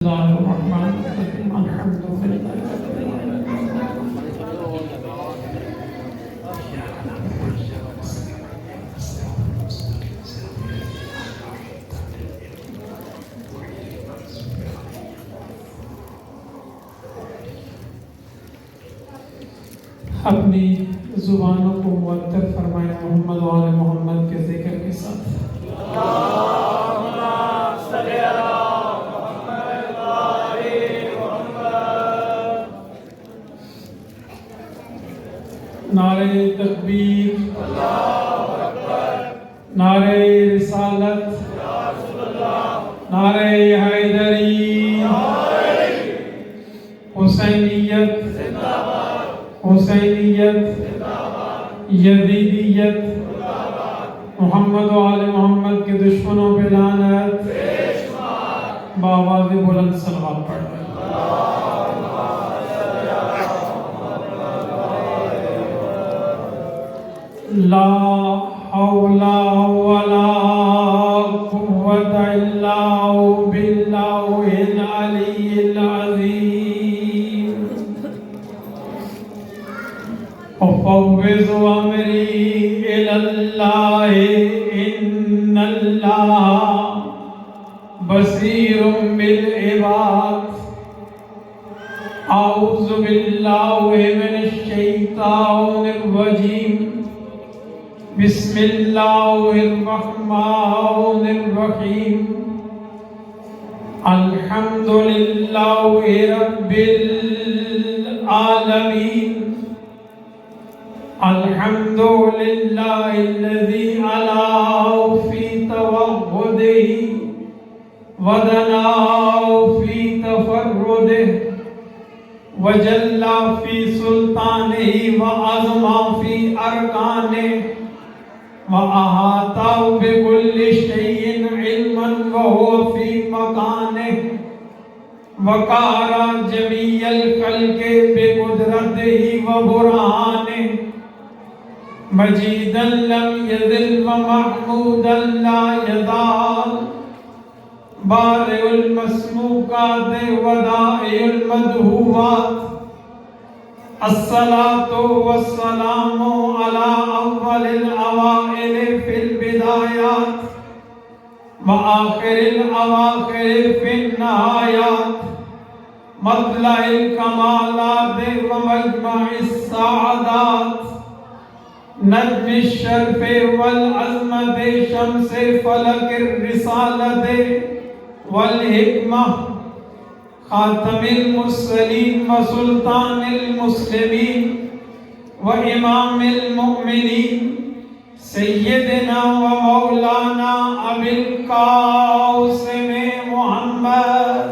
الله الرحمن الرحيم الحمد لله اپنی زبانوں کو معطر فرمائے محمد و آل محمد کے ذکر کے ساتھ نعرہ تکبیر، نعرہ رسالت، نعرہ حیدری، حسینیت، حسینیت، یزیدیت، محمد و آل محمد کے دشمنوں پہ لعنت، بآواز بلند صلوات پڑھ رہے ہیں۔ لا حول ولا قوة إلا بالله العلي العظيم أفوض أمري إلى الله إن الله بصير بالعباد أعوذ بالله من الشيطان الرجيم بسم اللہ الرحمن الرحیم الحمد للہ رب العالمین الحمد للہ الذی علا فی توحدہ ودنا فی تفردہ وجلا فی سلطانہ وعظما فی ارکانہ وَأَحَاطَ بِكُلِّ شَيْءٍ عِلْمًا وَهُوَ فِي مَكَانِهِ وَقَهَرَ جَمِيعَ الْخَلْقِ بِقُدْرَتِهِ وَبُرْهَانِهِ مَجِيدًا لَمْ يَزِلْ وَمَحْمُودًا لَا يَزَالُ بَارِئُ الْمَسْمُوعَاتِ وَدَائِعُ الْمَدْهُوَاتِ الصلاة والسلام على أول الأوائل في البدايات وآخر الأواخر في النهايات مطلع الكمالات ومجمع السعادات نجم الشرف والعظمة شمس فلك الرسالة والحكمة خاتم المرسلین وسلطان المسلمین وامام المؤمنین سیدنا ومولانا ابی القاسم محمد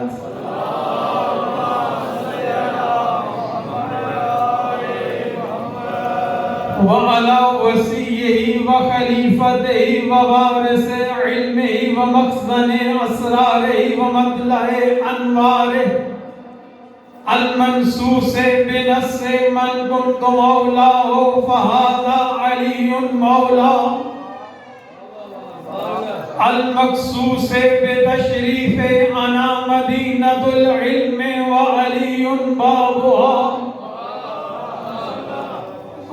وعلى وصیہ وخلیفتہ ووارث علمہ ومخزن اسرارہ ومطلع انوارہ المنصوص بنص من كنت مولاه فهذا علي مولاه المخصوص بتشریف انا مدینة العلم وعلي بابها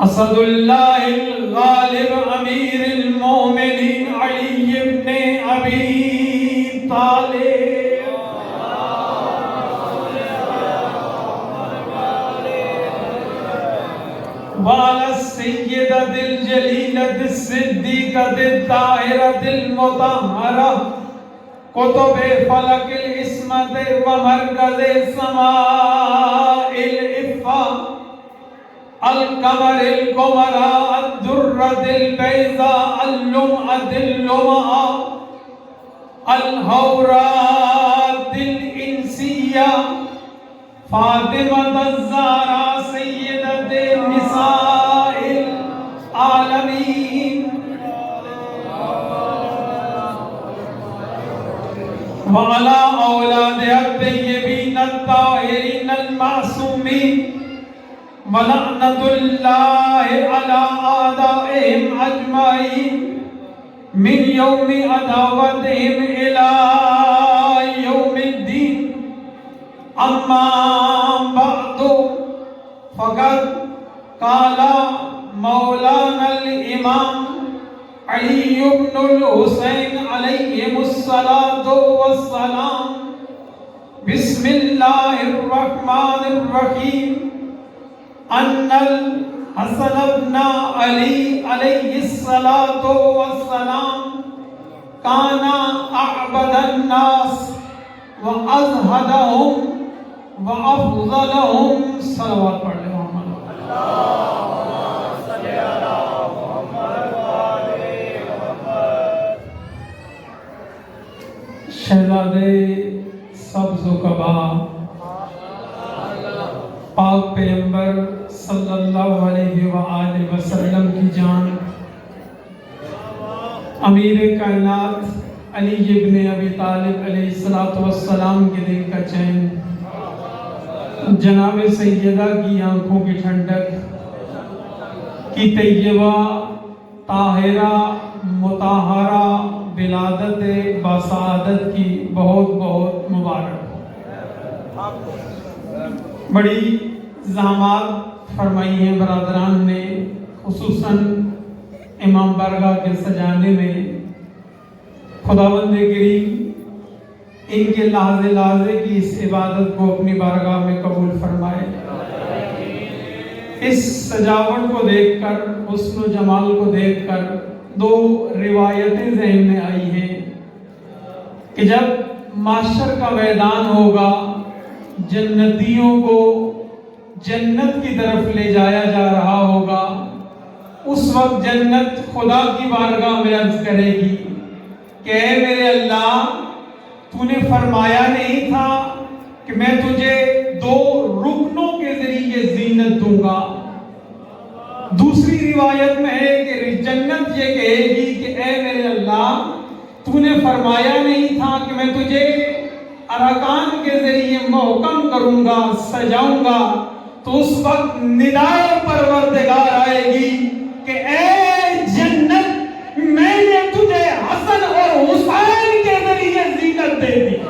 اسد اللہ الغالب امیر المومنین علی بن ابی طالب وعلى السیدة الجلیلة الصدیقة الطاہرة المطہرة قطب فلک العصمت ومرکز سماء العفة القمر القمراء الدرة البيضاء اللمعة اللمعة الحوراء الإنسية فاطمة الزهراء سيدة نساء العالمين وعلى أولادها الطيبين الطاهرين المعصومين ولعنة الله على أعدائهم أجمعين من يوم عداوتهم إلى يوم الدين اما بعد فقد قال مولانا الامام علی بن الحسین علیہم الصلاۃ والسلام بسم اللہ الرحمن الرحیم ان الحسن بن علی علیہ الصلاۃ والسلام کان اعبد الناس وازہدہم وافضلہم. صلوات پڑھ لیں محمد. شہزادے سبز و قبا پاک پیغمبر صلی اللہ علیہ وآلہ وسلم کی جان امیر کائنات علی ابن ابی طالب علیہ السلام کے دل کا چین جناب سیدہ کی آنکھوں کی ٹھنڈک کی طیبہ طاہرہ مطہرہ ولادت باسعادت کی بہت بہت مبارک. بڑی زحمات فرمائی ہیں برادران نے، خصوصاً امام بارگاہ کے سجانے میں. خداوند کریم ان کے لحظے لحظے کی اس عبادت کو اپنی بارگاہ میں قبول فرمائے. اس سجاوٹ کو دیکھ کر، حسن و جمال کو دیکھ کر دو روایتیں ذہن میں آئی ہیں کہ جب محشر کا میدان ہوگا، جنتیوں کو جنت کی طرف لے جایا جا رہا ہوگا، اس وقت جنت خدا کی بارگاہ میں عرض کرے گی کہ اے میرے اللہ، تو نے فرمایا نہیں تھا کہ میں تجھے دو رکنوں کے ذریعے زینت دوں گا. دوسری روایت میں ہے کہ جنت یہ کہے گی کہ اے میرے اللہ، تو نے فرمایا نہیں تھا کہ میں تجھے ارکان کے ذریعے محکم کروں گا، سجاؤں گا. تو اس وقت ندائے پروردگار آئے گی کہ اے جنت، میں نے تجھے حسن اور حسین کے ذریعے زینت دے دی.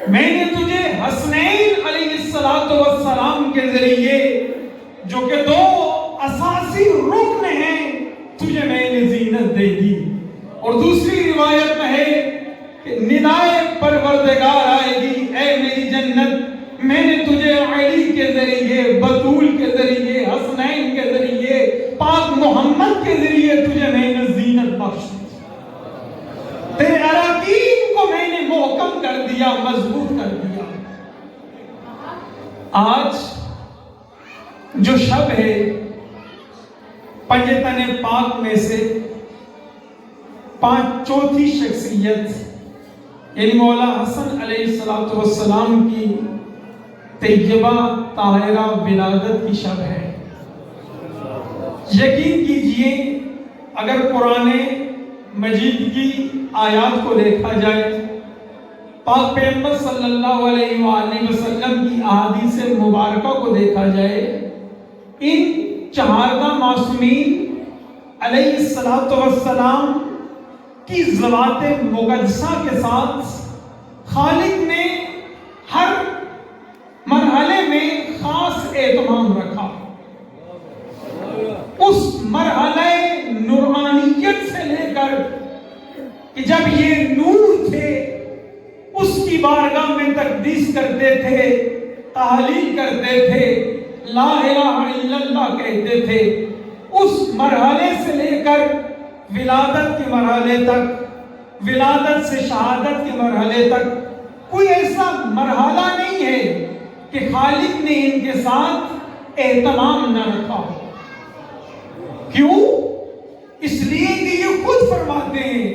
میں نے تجھے حسنین علیہ السلام کے ذریعے، جو کہ دو اساسی رکن ہیں، تجھے میں نے زینت دے دی. اور دوسری روایت میں ہے کہ ندائے پروردگار آئے گی، اے میری جنت، میں نے تجھے علی کے ذریعے، بطول کے ذریعے، حسنین کے ذریعے، پاک محمد کے ذریعے تجھے میں نے زینت بخش دی. تیرے اراکین کو میں نے محکم کر دیا، مضبوط کر دیا. آج جو شب ہے، پنجتن پاک میں سے چوتھی شخصیت یعنی مولا حسن علیہ السلام کی طیبہ طاہرہ ولادت کی شب ہے. یقین کیجئے اگر قرآن مجید کی آیات کو دیکھا جائے، پاک پیغمبر صلی اللہ علیہ وآلہ وسلم کی احادیث مبارکہ کو دیکھا جائے، ان چہاردہ معصومین علیہ السلام کی ذوات مقدسہ کے ساتھ خالق نے ہر مرحلے میں خاص اہتمام رکھا. اس مرحلہ نورانیت سے لے کر کہ جب یہ نور تھے، اس کی بارگاہ میں تقدیس کرتے تھے، تحلیل کرتے تھے، لا الہ الا اللہ کہتے تھے، اس مرحلے سے لے کر ولادت کے مرحلے تک، ولادت سے شہادت کے مرحلے تک کوئی ایسا مرحلہ نہیں ہے کہ خالق نے ان کے ساتھ اہتمام نہ رکھا. کیوں؟ اس لیے کہ یہ خود فرماتے ہیں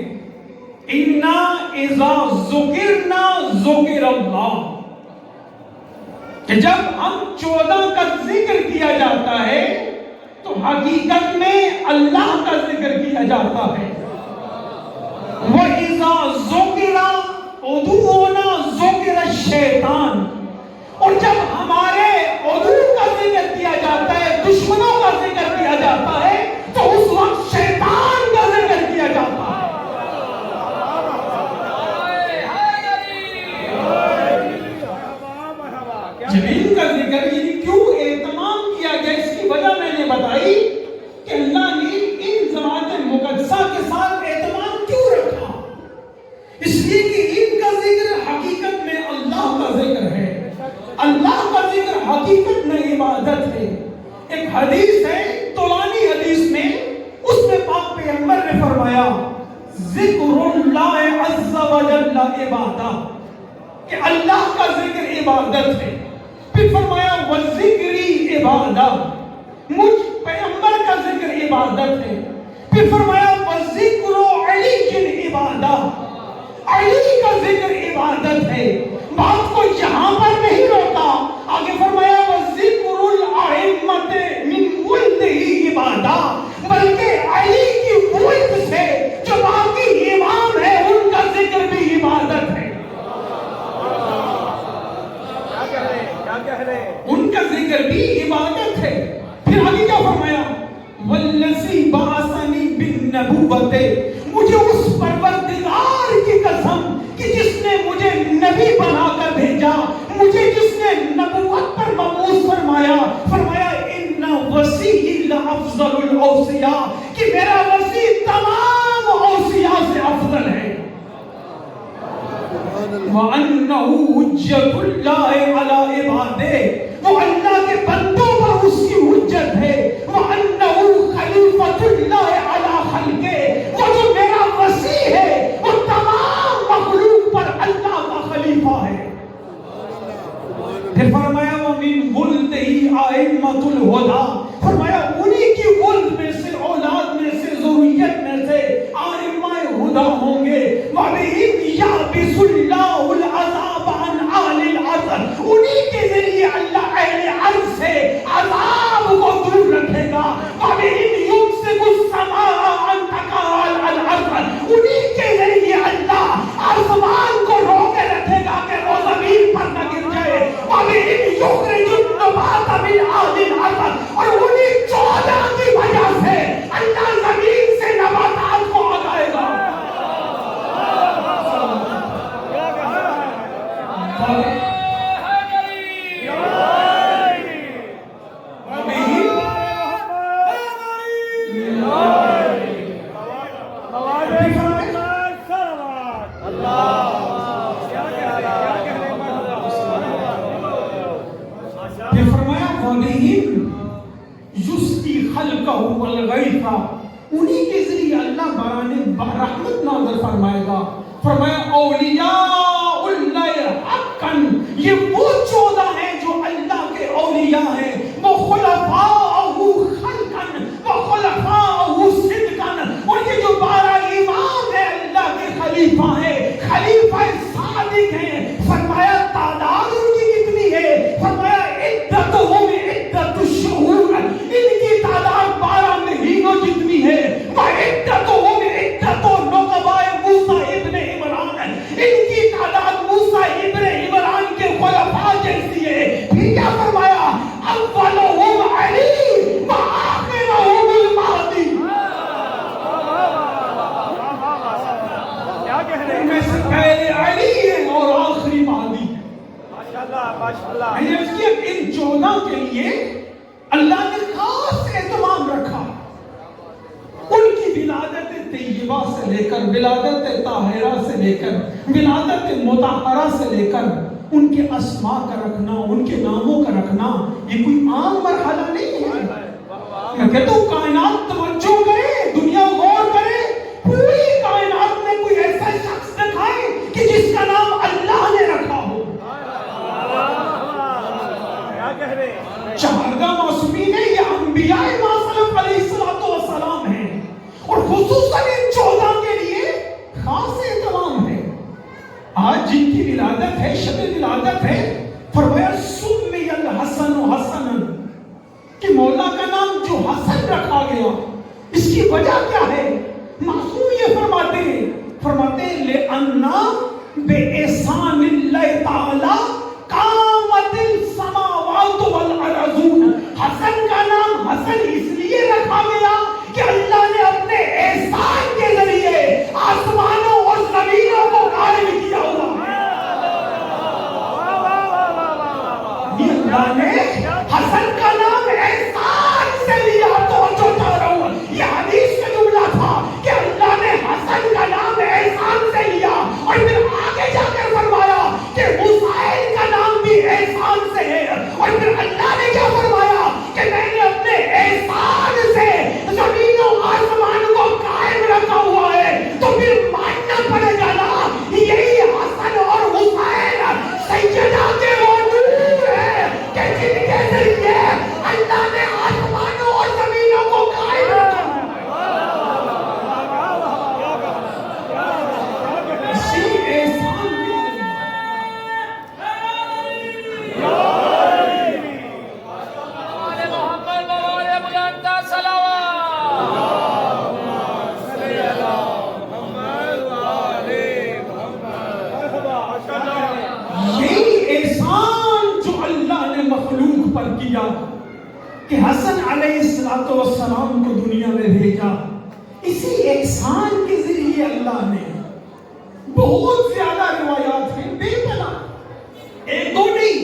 اِنَّا اِذَا ذُكِرْنَا ذُكِرَ اللَّهُ، کہ جب ہم 14 کا ذکر کیا جاتا ہے تو حقیقت میں اللہ کا ذکر کیا جاتا ہے. وَإِذَا ذُكِرَ عُدُوُّنَا ذُكِرَ الشَّيْطَانُ، اور جب ہمارے عدو ان کا ذکر یعنی کیوں اہتمام کیا گیا، اس کی وجہ میں نے بتائی کہ اللہ نے ان ذوات مقدسہ کے ساتھ اہتمام کیوں رکھا، اس لیے کہ ان کا ذکر حقیقت میں اللہ کا ذکر ہے، اللہ کا ذکر حقیقت میں عبادت ہے۔ ایک حدیث ہے طولانی حدیث میں، اس میں پاک پیغمبر نے فرمایا ذکر اللہ عز و جل عبادت، کہ اللہ کا ذکر عبادت ہے۔ پھر فرمایا وذکری عبادت، مجھ پیغمبر کا ذکر عبادت ہے۔ پھر فرمایا وذکر علی عبادت، علی کا ذکر عبادت ہے۔ بات کو یہاں پر نہیں روکا، آگے فرمایا وذکر الائمۃ من ولدہ عبادت، بلکہ علی کی ولد سے جو باقی امام ہے ان کا ذکر بھی عبادت ہے، ان کا ذکر بھی عبادت ہے۔ پھر آگے کیا فرمایا والذی بعثنی بالنبوۃ، مجھے اس پروردگار کی قسم کہ جس نے مجھے نبی بنا کر بھیجا، مجھے جس نے نبوت پر مبعوث فرمایا، فرمایا ان وصی لافضل الاوصیاء، کہ میرا وصی تمام اوصیاء سے افضل ہے۔ وَأَنَّهُ حُجَّةُ اللَّهِ عَلَىٰ عِبَادِهِ، وہ اللہ کے بندوں پر اس کی حجت ہے۔ وَأَنَّهُ خَلِيفَةُ اللَّهِ عَلَىٰ خَلْقِهِ، وہ جو میرا وصی ہے وہ تمام مخلوق پر اللہ کا خلیفہ ہے۔ پھر فرمایا وَمِن وَلْدِهِ أَئِمَّةُ الْهُدَىٰ، فرمایا انہی کی ولد میں سے، اولاد میں سے، ذریت میں سے ائمہ ہدیٰ ہوں گے۔ وَبِهِمْ يَحْبِسُ اللَّهُ الْعَذَابَ عَنْ أَهْلِ الْأَرْضِ، انہی کے ذریعے اللہ اہل ارض سے عذاب کو دور رکھے گا۔ وَبِهِمْ يُمْسِكُ السَّمَاءَ أَن تَقَعَ عَلَى الْأَرْضِ، انہی کے ذریعے اللہ آسمان کو روکے رکھے گا کہ وہ زمین پر نہ گر جائے۔ وَبِهِمْ يُخْرِجُ النَّبَاتَ مِنْ أَرْضِ الْأَرْضِ، اور انہی 14 کی وجہ سے اللہ زمین سے نباتات کو اگائے گا۔ انہی کے ذریعے اللہ رحمت نازل فرمائے گا۔ فرمایا اولیاء اللہ حقا، یہ وہ 14 ہیں جو اللہ کے اولیاء ہیں۔ وہ خلفاءہ خلقا و خلفاءہ صدقا، اور یہ جو 12 امام ہیں اللہ کے خلیفہ ہیں، خلیفہ صادق ہیں۔ فرمایا تعداد ان کی کتنی ہے؟ فرمایا عدتہم عدت الشہور، ان کی تعداد 12 مہینوں جتنی ہے۔ وعدتہم عدت نقباء موسیٰ ابن عمران، ان کی تعداد موسیٰ ابن عمران کے خلفاء جیسی ہے۔ پھر کیا فرمایا اولہم علی وآخرہم المہدی، ان میں سے پہلے علی ہے اور آخری مہدی۔ ان 14 کے لیے اللہ نے خاص اہتمام رکھا۔ ان کی ولادت طیبہ سے لے کر، ولادت طاہرہ سے لے کر، ولادت مطہرہ سے لے کر، ان کے اسماء کا رکھنا، ان کے ناموں کا رکھنا، یہ کوئی عام مرحلہ نہیں ہے۔ میں کہتا ہوں کائنات توجہ کرے، دنیا غور کرے، پوری کائنات میں کوئی ایسا شخص دکھائے کہ جس کا نام اللہ نے رکھا ہو۔ 14 معصومین ہیں، یہ انبیاء معصوم علیہ السلام ہیں، اور خصوصاً ان 14 کے لیے خاص اہتمام ہے۔ آج جن کی ولادت ہے، شب ولادت ہے، فرمایا سمی الحسن حسنا، کہ مولا کا نام جو حسن رکھا گیا، اس کی وجہ کیا ہے؟ معصوم یہ فرماتے ہیں لِأَنَّا بِإِحْسَانِ اللَّهِ تَعَالَى قَامَتِ السَّمَاوَاتُ وَالْأَرْضُ، حسن کا نام حسن اس لیے رکھا گیا کہ اللہ نے اپنے احسان کے ذریعے آسمانوں اور زمینوں کو قائم کیا ہوا ہے۔ یہ اللہ نے حسن کا نام احسان سے لیا. تو جو یہ حدیث کا جملہ تھا کہ اللہ نے حسن کا نام احسان سے لیا اور پھر آگے جا کر فرمایا کہ حسین کا نام بھی احسان سے ہے. اور پھر اللہ نے کیا فرمایا کہ میں نے اپنے احسان سے زمین و آسمان کو قائم رکھا ہوا ہے. تو پھر ماننا پڑے گا نا یہی حسن اور حسین سیدہ کے وہ نور ہے کہ جن کے ذریعے اللہ نے آسمانوں اور زمینوں کو قائم رکھا. کیا کہ حسن علیہ السلام کو دنیا میں بھیجا. اسی احسان کے ذریعے اللہ نے بہت زیادہ روایات ہیں بے پناہ, ایک دو نہیں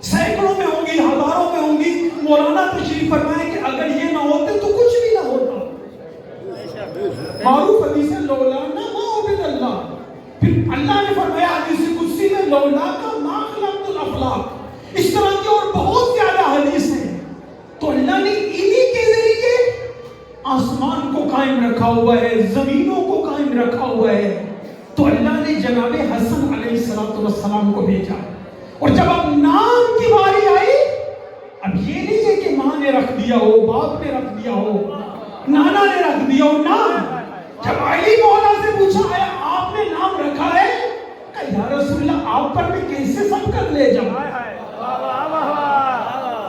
سینکڑوں میں ہوں گی, ہزاروں میں ہوں گی. مولانا تشریف فرمائے کہ اگر یہ نہ ہوتے تو کچھ بھی نہ ہوتا. معروف حدیث ہے لولا نہ ما عبد اللہ. پھر اللہ نے فرمایا حدیث قدسی میں لولا کا ما خلقت الافلاق. اس طرح کی اور بہت زیادہ حدیث ہیں. تو اللہ نے انہی کے ذریعے آسمان کو قائم رکھا ہوا ہے, زمینوں کو قائم رکھا ہوا ہے. تو اللہ نے جناب حسن علیہ السلام کو بھیجا. اور جب اب نام کی باری آئی, اب یہ نہیں ہے کہ ماں نے رکھ دیا ہو, باپ نے رکھ دیا ہو, نانا نے رکھ دیا ہو. نام جب علی مولا سے پوچھا ہے آپ نے نام رکھا ہے, کہ یا رسول اللہ آپ پر میں کیسے سبقت لے جاؤں.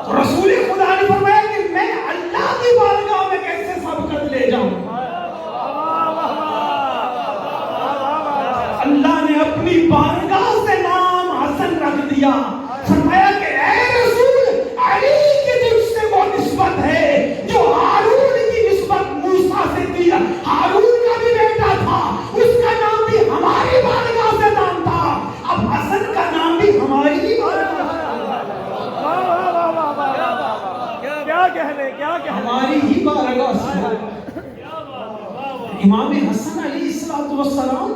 تو رسول خدا نے فرمایا کہ میں اللہ کی بارگاہ میں کیسے سبقت لے جاؤں. اللہ نے اپنی بارگاہ سے نام حسن رکھ دیا. فرمایا کہ اے رسول, علی کی تجھ سے وہ نسبت ہے جو ہارون کی نسبت موسیٰ سے تھی. ہارون کا بھی بیٹا تھا, اس کا نام بھی ہماری بارگاہ سے نام تھا. اب حسن کا نام بھی ہماری ہی بارگاہ ہماری ہی بارگاہ سے. امام حسن علیہ السلام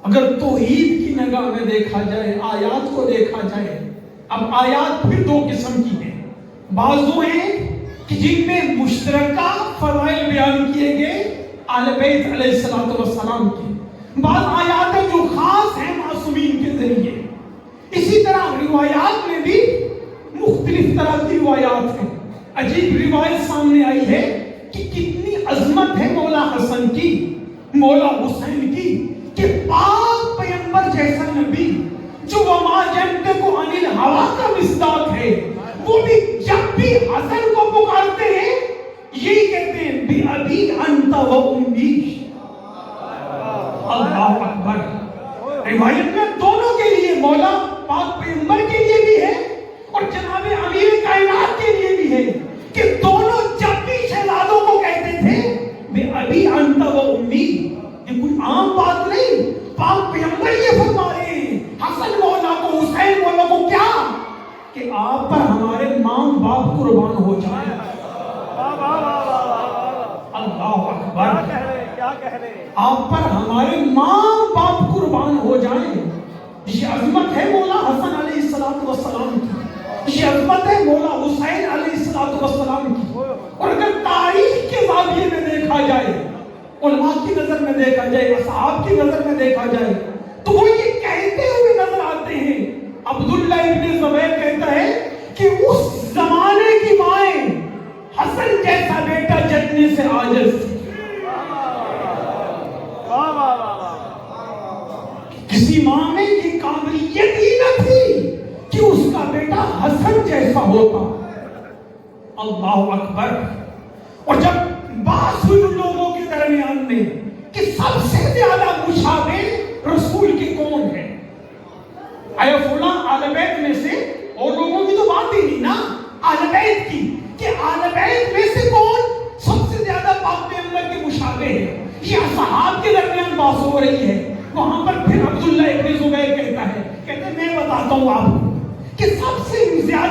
اگر توحید کی نگاہ میں دیکھا جائے, آیات کو دیکھا جائے, اب آیات پھر دو قسم کی ہیں. بعض وہ ہیں کہ جن میں مشترکہ فضائل بیان کیے گئے اہل بیت علیہ السلام کی. بعض آیات ہیں جو خاص ہیں معصومین کے ذریعے. اسی طرح روایات میں بھی مختلف طرح کی روایات ہیں. عجیب روایت سامنے آئی ہے کہ کتنی عظمت ہے مولا حسن کی, مولا حسین کی, کہ پاک پیغمبر جیسا نبی جو وما ينطق عن الهوى کا مصداق ہے, وہ بھی جب بھی حسن کو پکارتے ہیں یہی کہتے ہیں بِأَبِي أَنْتَ وَأُمِّي. اللہ اکبر. روایت میں دونوں کے لیے, مولا پاک پیغمبر کے لیے بھی ہے اور جناب امیر کائنات کے لیے بھی ہے, کہ دونوں جب بھی شہزادوں کو کہتے تھے بِأَبِي أَنْتَ وَأُمِّي. یہ کوئی عام بات نہیں, پاک پیغمبر یہ فرما رہے ہیں حسن مولا کو, حسین مولا کو, کیا کہ آپ پر ہمارے ماں باپ قربان ہو جائیں. اللہ اکبر. کیا کہہ رہے, آپ پر ہمارے ماں باپ قربان ہو جائیں. یہ عظمت ہے مولا حسن علیہ السلام کی, یہ عظمت ہے مولا حسین علیہ السلام کی. اور اگر تاریخ کے زاویے میں دیکھا جائے, علماء کی نظر میں دیکھا جائے, اصحاب کی نظر میں دیکھا جائے, تو وہ یہ کہتے ہوئے نظر آتے ہیں. عبداللہ ابن زبیر کہتا ہے کہ اس زمانے کی مائیں حسن جیسا بیٹا جننے سے عاجز تھی. کسی ماں میں یہ قابلیت ہی نہ تھی کہ اس کا بیٹا حسن جیسا ہوتا. اللہ اکبر. اور جب بات ہوئی ان لوگوں کے درمیان میں کہ سب سے زیادہ مشابہ رسول کے کون ہیں, اے فلاں اہل بیت میں سے, اور لوگوں کی تو بات ہی نہیں نا, اہل بیت کی, کہ اہل بیت میں سے کون سب سے زیادہ پاک پیغمبر کے مشابہ ہے. یہ اصحاب کے درمیان بات ہو رہی ہے. وہاں پر پھر عبداللہ ابن زبیر کہتا ہے, کہتے ہیں میں بتاتا ہوں آپ کو کہ سب سے زیادہ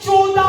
14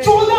14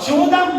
14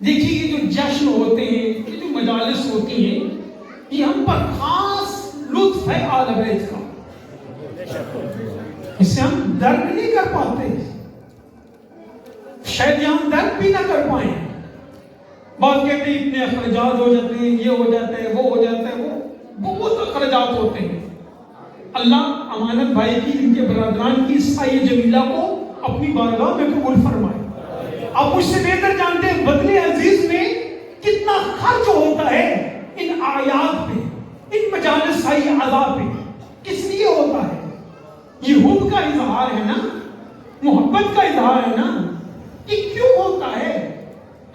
دیکھیے یہ جو جشن ہوتے ہیں، یہ جو مجالس ہوتی ہیں، یہ ہم پر خاص لطف ہے آل بیت کا، اس سے ہم درد نہیں کر پاتے، شاید یہاں ہم درد بھی نہ کر پائیں۔ بعض کہتے ہیں اتنے اخراجات ہو جاتے ہیں، یہ ہو جاتا ہے، وہ ہو جاتا ہے، وہ بہت اخراجات ہوتے ہیں۔ اللہ امانت بھائی کی، ان کے برادران کی اس آیہ جمیلہ کو اپنی بارگاہ میں قبول فرمائے۔ آپ مجھ سے بہتر جانتے ہیں بدن عزیز میں کتنا خرچ ہوتا ہے ان آیات پہ، ان مجالس اعضاء پہ، کس لیے ہوتا ہے؟ یہ حب کا اظہار ہے نا، محبت کا اظہار ہے نا، کہ کیوں ہوتا ہے؟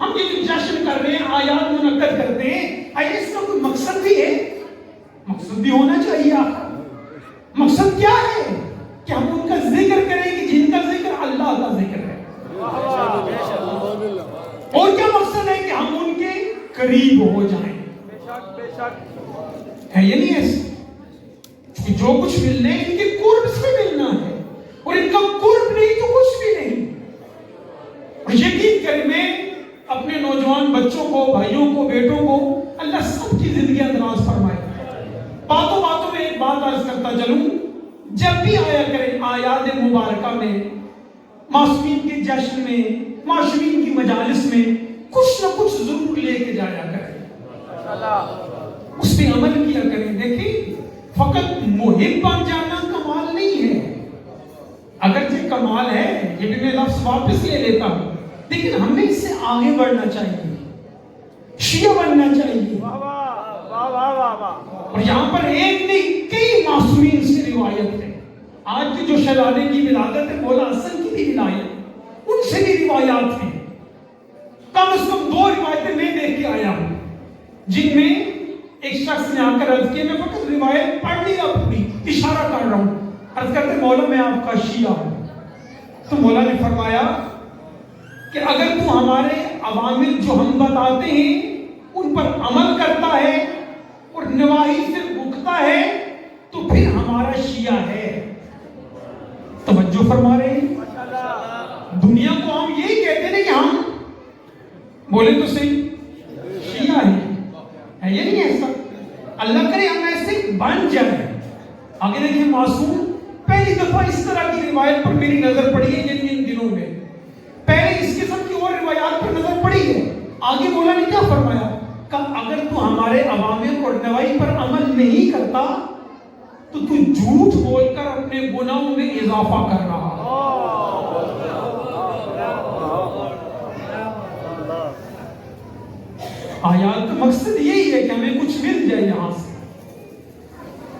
ہم یہ جو جشن کر رہے ہیں، آیات منعقد کرتے ہیں، آئے اس کا کوئی مقصد بھی ہے؟ مقصد بھی ہونا چاہیے آخر۔ مقصد کیا ہے؟ کہ ہم ان کا ذکر کریں کہ جن کا ذکر اللہ کا ذکر ہے، اور کیا مقصد ہے؟ کہ ہم ان کے قریب ہو جائیں۔ ہے یہ نہیں ایسے؟ جو کچھ ملنا ہے ان کے قرب سے ملنا ہے، اور ان کا قرب نہیں تو کچھ بھی نہیں۔ اور یقین کریں، میں اپنے نوجوان بچوں کو، بھائیوں کو، بیٹوں کو اللہ سب کی زندگیاں دراز فرمائے۔ باتوں باتوں میں ایک بات عرض کرتا چلوں، جب بھی آیا کریں آیات مبارکہ میں، معصومین کے جشن میں، معصومین کی مجالس میں، کچھ نہ کچھ ضرور لے کے جایا کریں، اس پہ عمل کیا کریں۔ دیکھیں، فقط محب بن جانا کمال نہیں ہے، اگرچہ کمال ہے، یہ بھی میں لفظ واپس لے لیتا ہوں، لیکن ہمیں اس سے آگے بڑھنا چاہیے، شیعہ بننا چاہیے۔ اور یہاں پر ایک نہیں کئی معصومین سے روایت ہے۔ آج کی جو شہزادے کی ولادت ہے، مولا حسن کی بھی ولایت، ان سے بھی روایات ہیں۔ کم از کم 2 روایتیں میں دیکھ کے آیا ہوں، جن میں ایک شخص نے آ کر عرض کیا، میں فقط روایت پڑھ نہیں رہا، پوری اشارہ کر رہا ہوں، عرض کرتے مولا میں آپ کا شیعہ ہوں۔ تو مولا نے فرمایا کہ اگر تو ہمارے عوامل جو ہم بتاتے ہیں ان پر عمل کرتا ہے اور نواہی سے رکتا ہے تو پھر ہمارا شیعہ ہے۔ توجہ فرما رہے ہیں؟ دنیا کو ہم یہی کہتے ہیں کہ ہم بولے تو صحیح شیعہ ہے یہ نہیں ایسا؟ اللہ کرے ہم ایسے بن جائیں۔ آگے دیکھیں، معصوم پہلی دفعہ اس طرح کی روایت پر میری نظر پڑی ہے ان دنوں میں، پہلے اس قسم کی اور روایات پر نظر پڑی ہے۔ آگے مولا نے کیا فرمایا؟ کہ اگر تو ہمارے عوامل اور نواہی پر عمل نہیں کرتا تو جھوٹ بول کر اپنے گناہوں میں اضافہ کر رہا۔ آیات کا مقصد یہی ہے کہ ہمیں کچھ مل جائے یہاں سے۔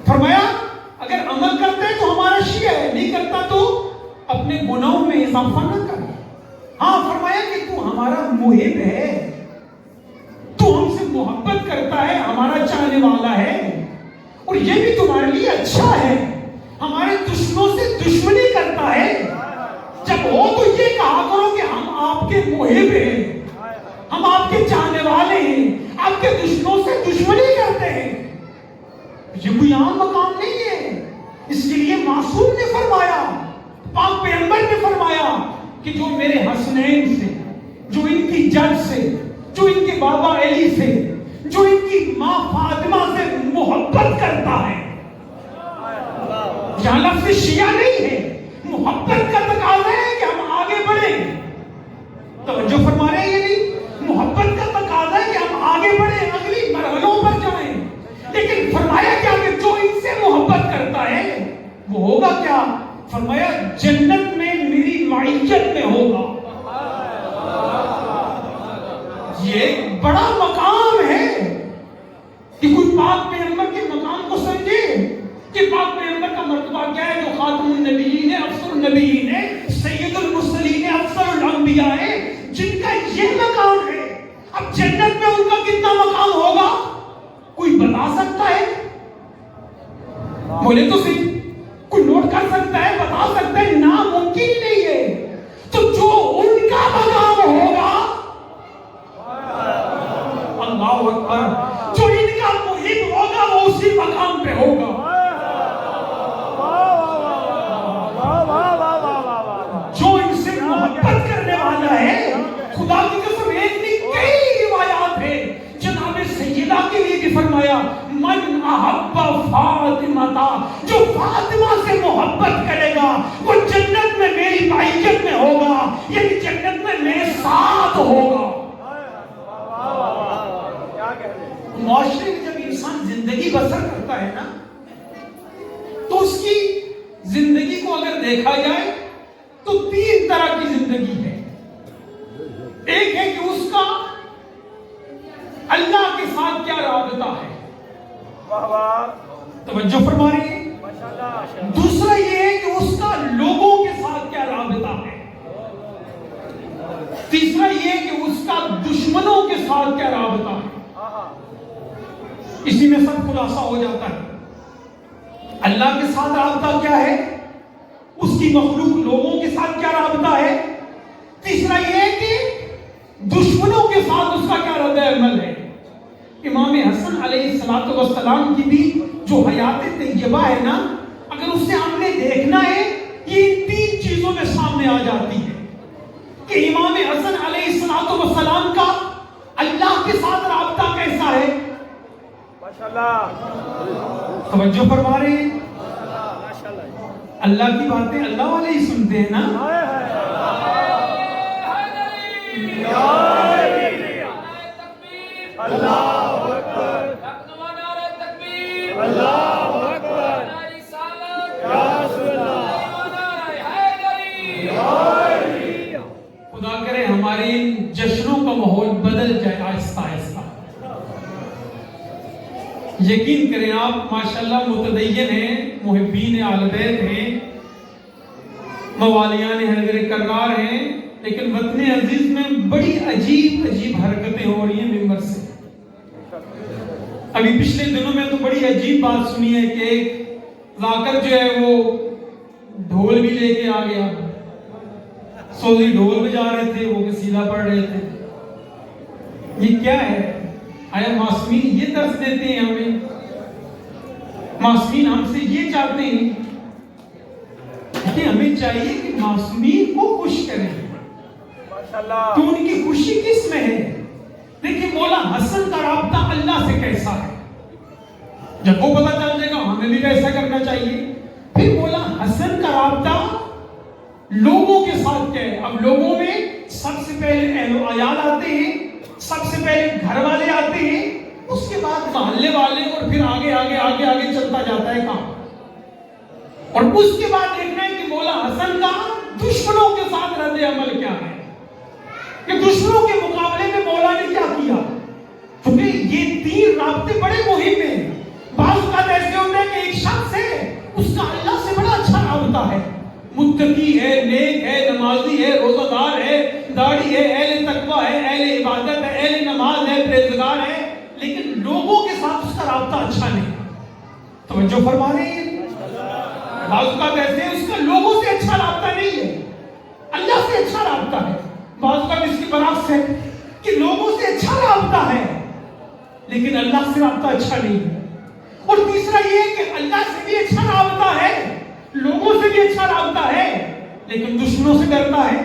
فرمایا اگر عمل کرتا ہے تو ہمارا شیعہ ہے، نہیں کرتا تو اپنے گناہوں میں اضافہ نہ کر۔ ہاں فرمایا کہ تو ہمارا محب ہے، تو ہم سے محبت کرتا ہے، ہمارا چاہنے والا ہے، اور یہ بھی تمہارے لیے اچھا ہے۔ ہمارے دشمنوں سے دشمنی کرتا ہے، جب ہو تو یہ کہا کرو کہ ہم آپ کے محب ہیں، ہم آپ کے چاہنے والے ہیں، آپ کے دشمنوں سے دشمنی کرتے ہیں۔ یہ کوئی عام مقام نہیں ہے، اس کے لیے معصوم نے فرمایا، پاک پیغمبر نے فرمایا کہ جو میرے حسنین سے، جو ان کی جد سے، جو ان کے بابا علی سے، جو ان کی ماں فاطمہ سے محبت کرتا ہے، یہاں لفظ شیعہ نہیں ہے، محبت کا تقاضا ہے کہ ہم آگے بڑھیں۔ توجہ فرما رہے ہیں یہ نہیں؟ محبت کا تقاضا ہے کہ ہم آگے بڑھیں، اگلی مرحلوں پر جائیں۔ لیکن فرمایا کیا کہ جو ان سے محبت کرتا ہے وہ ہوگا کیا؟ فرمایا جنت میں میری معیت میں ہوگا۔ یہ ایک بڑا مقام ہے کہ کوئی پاک پیغمبر کے مقام کو سمجھے کہ پاک پیغمبر کا مرتبہ کیا ہے، جو خاتم النبیین ہے، افضل النبیین ہے، سید المرسلین ہے، افضل الانبیاء ہے، جن کا یہ مقام ہے۔ اب جنت میں ان کا کتنا مقام ہوگا کوئی بتا سکتا ہے؟ بولے تو صحیح، کوئی نوٹ کر سکتا ہے، بتا سکتا ہے؟ ناممکن ہی نہیں ہے۔ تو جو ان کا مقام ہوگا، اللہ اکبر، جو ان کا محب ہوگا وہ اسی مقام پہ ہوگا۔ جو ان سے محبت کرنے والا ہے، خدا کی قسم ایک نہیں کئی بھی فرمایا من احب فاطمہ، جو فاطمہ سے محبت کرے گا وہ جنت میں میری معیت میں ہوگا، یعنی جنت میں میرے ساتھ ہوگا۔ معاشرے میں جب انسان زندگی بسر کرتا ہے نا تو اس کی زندگی کو اگر دیکھا جائے تو تین طرح کی زندگی ہے۔ ایک ہے کہ اس کا اللہ کے ساتھ کیا رابطہ ہے، توجہ فرما رہی ہے۔ دوسرا یہ ہے کہ اس کا لوگوں کے ساتھ کیا رابطہ ہے۔ تیسرا یہ ہے کہ اس کا دشمنوں کے ساتھ کیا رابطہ ہے۔ اسی میں سب خلاصہ ہو جاتا ہے۔ اللہ کے ساتھ رابطہ کیا ہے، اس کی مخلوق لوگوں کے ساتھ کیا رابطہ ہے، تیسرا یہ ہے کہ دشمنوں کے ساتھ اس کا کیا رد عمل ہے۔ امام حسن علیہ السلام کی بھی جو حیات طیبہ ہے نا، اگر اسے ہم نے دیکھنا ہے یہ ان تین چیزوں میں سامنے آ جاتی ہے کہ امام حسن علیہ السلام کا اللہ کے ساتھ رابطہ کیسا ہے۔ توجہ فرما رہے ہیں، اللہ کی باتیں اللہ والے ہی سنتے ہیں نا۔ خدا کرے ہمارے ان جشنوں کا ماحول بدل جائے آہستہ آہستہ۔ یقین کریں آپ ماشاءاللہ متدین ہیں، محبین اہل بیت ہیں، موالیان حیدر کرار ہیں، لیکن وطن عزیز میں بڑی عجیب حرکتیں ہو رہی ہیں ممبر سے۔ ابھی پچھلے دنوں میں تو بڑی عجیب بات سنی ہے کہ ایک ذاکر جو ہے وہ ڈھول بھی لے کے آ گیا، سعودی ڈھول میں جا رہے تھے، وہ قصیدہ پڑھ رہے تھے۔ یہ کیا ہے؟ آیا معصومین یہ درس دیتے ہیں ہمیں؟ معصومین ہم سے یہ چاہتے ہیں کہ ہمیں چاہیے کہ معصومین کو خوش کریں، تو ان کی خوشی کس میں ہے؟ دیکھیں مولا حسن کا رابطہ اللہ سے کیسا ہے، جب وہ پتہ چل جائے گا ہمیں بھی کیسا کرنا چاہیے۔ پھر مولا حسن کا رابطہ لوگوں کے ساتھ کیا ہے۔ اب لوگوں میں سب سے پہلے اہل و عیال آتے ہیں، سب سے پہلے گھر والے آتے ہیں، اس کے بعد محلے والے، اور پھر آگے چلتا جاتا ہے کام۔ اور اس کے بعد دیکھنا ہے کہ مولا حسن کا دشمنوں کے ساتھ رد عمل کیا ہے، کہ دشمنوں کے مقابلے میں مولا نے کیا کیا۔ کیونکہ یہ تین رابطے بڑے مہم ہیں۔ بعض اوقات ایسے ہوتا ہے کہ ایک شخص ہے، اس کا اللہ سے بڑا اچھا رابطہ ہے، متقی ہے، نیک ہے، نمازی ہے، روزہ دار ہے، داڑھی ہے، اہل تقویٰ ہے، اہل عبادت ہے، اہل نماز ہے، پرہیزگار ہے، لیکن لوگوں کے ساتھ اس کا رابطہ اچھا نہیں۔ توجہ فرما رہے ہیں؟ بعض اوقات ایسے ہیں اس کا لوگوں سے اچھا رابطہ نہیں ہے، اللہ سے اچھا رابطہ ہے۔ بعض اوقات اس کی برعکس ہے کہ لوگوں سے اچھا رابطہ ہے لیکن اللہ سے رابطہ اچھا نہیں ہے۔ اور تیسرا یہ ہے کہ اللہ سے بھی اچھا رابطہ ہے، لوگوں سے بھی اچھا رابطہ ہے، لیکن دشمنوں سے ڈرتا ہے۔